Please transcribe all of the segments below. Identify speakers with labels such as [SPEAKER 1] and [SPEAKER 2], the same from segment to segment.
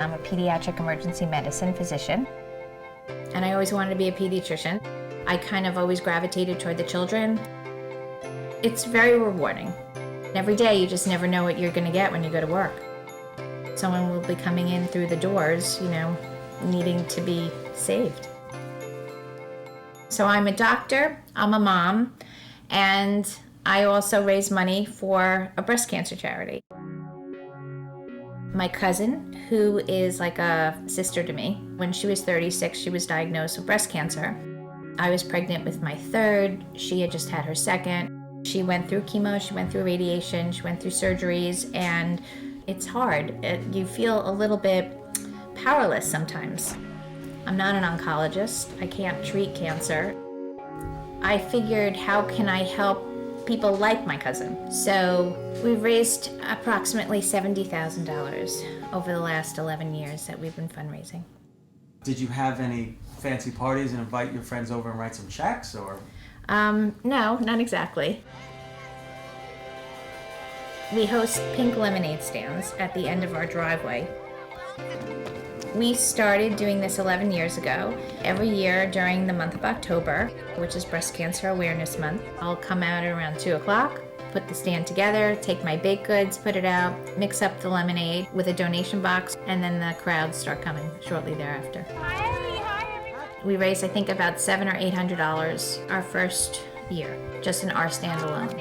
[SPEAKER 1] I'm a pediatric emergency medicine physician, and I always wanted to be a pediatrician. I kind of always gravitated toward the children. It's very rewarding. Every day you just never know what you're going to get when you go to work. Someone will be coming in through the doors, needing to be saved. So I'm a doctor, I'm a mom, and I also raise money for a breast cancer charity. My cousin, who is like a sister to me, when she was 36, she was diagnosed with breast cancer. I was pregnant with my third. She had just had her second. She went through chemo, she went through radiation, she went through surgeries, and it's hard. You feel a little bit powerless sometimes. I'm not an oncologist. I can't treat cancer. I figured, how can I help people like my cousin? So we've raised approximately $70,000 over the last 11 years that we've been fundraising.
[SPEAKER 2] Did you have any fancy parties and invite your friends over and write some checks, or?
[SPEAKER 1] No, not exactly. We host pink lemonade stands at the end of our driveway. We started doing this 11 years ago. Every year during the month of October, which is Breast Cancer Awareness Month, I'll come out at around 2 o'clock, put the stand together, take my baked goods, put it out, mix up the lemonade with a donation box, and then the crowds start coming shortly thereafter. We raised, I think, about $700 or $800 our first year, just in our stand alone.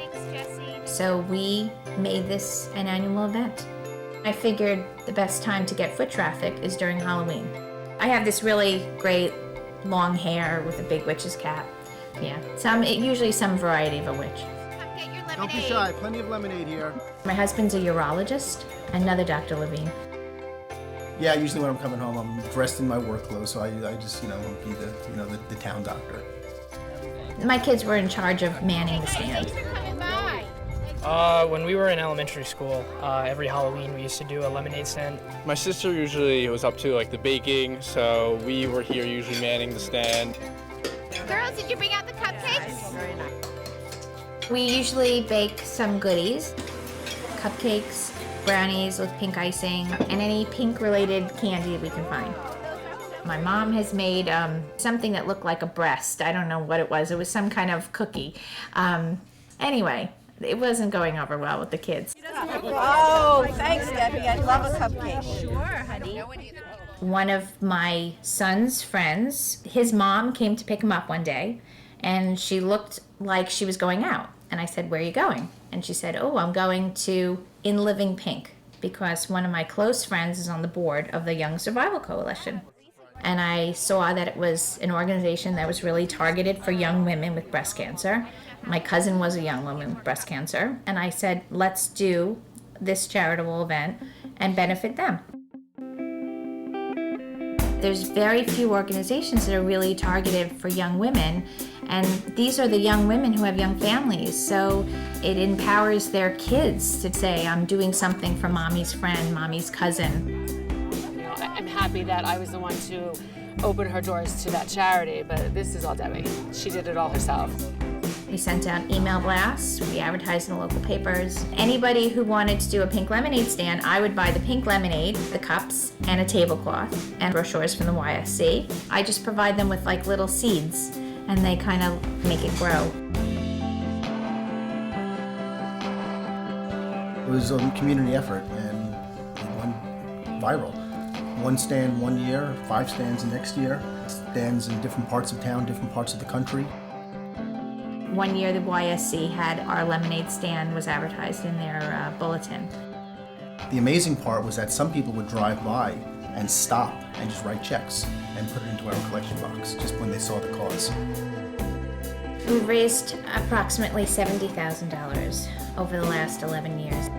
[SPEAKER 1] So we made this an annual event. I figured the best time to get foot traffic is during Halloween. I have this really great long hair with a big witch's cap. Yeah, usually some variety of a witch.
[SPEAKER 3] Don't be shy, plenty of lemonade here.
[SPEAKER 1] My husband's a urologist, another Dr. Levine.
[SPEAKER 3] Yeah, usually when I'm coming home, I'm dressed in my work clothes, so I just, be the town doctor.
[SPEAKER 1] My kids were in charge of manning the stand.
[SPEAKER 4] When we were in elementary school, every Halloween we used to do a lemonade stand.
[SPEAKER 5] My sister usually was up to the baking, so we were here usually manning the stand.
[SPEAKER 6] Girls, did you bring out the cupcakes?
[SPEAKER 3] Very nice.
[SPEAKER 1] We usually bake some goodies, cupcakes, brownies with pink icing, and any pink-related candy we can find. My mom has made something that looked like a breast. I don't know what it was. It was some kind of cookie. Anyway, it wasn't going over well with the kids.
[SPEAKER 7] Oh, thanks, Debbie. I'd love a cupcake.
[SPEAKER 6] Sure, honey.
[SPEAKER 1] One of my son's friends, his mom came to pick him up one day, and she looked like she was going out. And I said, "Where are you going?" And she said, "Oh, I'm going to In Living Pink, because one of my close friends is on the board of the Young Survival Coalition." And I saw that it was an organization that was really targeted for young women with breast cancer. My cousin was a young woman with breast cancer, and I said, let's do this charitable event and benefit them. There's very few organizations that are really targeted for young women, and these are the young women who have young families, so it empowers their kids to say, I'm doing something for mommy's friend, mommy's cousin.
[SPEAKER 8] I'm happy that I was the one to open her doors to that charity, but this is all Debbie. She did it all herself.
[SPEAKER 1] We sent out email blasts, we advertised in the local papers. Anybody who wanted to do a pink lemonade stand, I would buy the pink lemonade, the cups, and a tablecloth, and brochures from the YSC. I just provide them with little seeds, and they kind of make it grow.
[SPEAKER 3] It was a community effort, and it went viral. 1 stand 1 year, 5 stands the next year, stands in different parts of town, different parts of the country.
[SPEAKER 1] One year the YSC had our lemonade stand was advertised in their bulletin.
[SPEAKER 3] The amazing part was that some people would drive by and stop and just write checks and put it into our collection box just when they saw the cause.
[SPEAKER 1] We've raised approximately $70,000 over the last 11 years.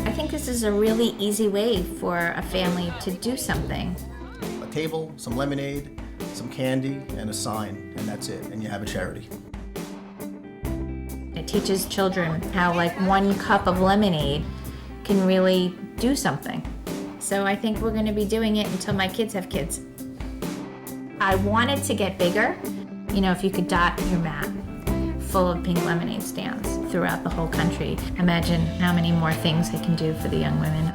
[SPEAKER 1] I think this is a really easy way for a family to do something.
[SPEAKER 3] A table, some lemonade, some candy, and a sign, and that's it, and you have a charity.
[SPEAKER 1] It teaches children how 1 cup of lemonade can really do something. So I think we're going to be doing it until my kids have kids. I wanted to get bigger. If you could dot your map full of pink lemonade stands throughout the whole country, imagine how many more things they can do for the young women.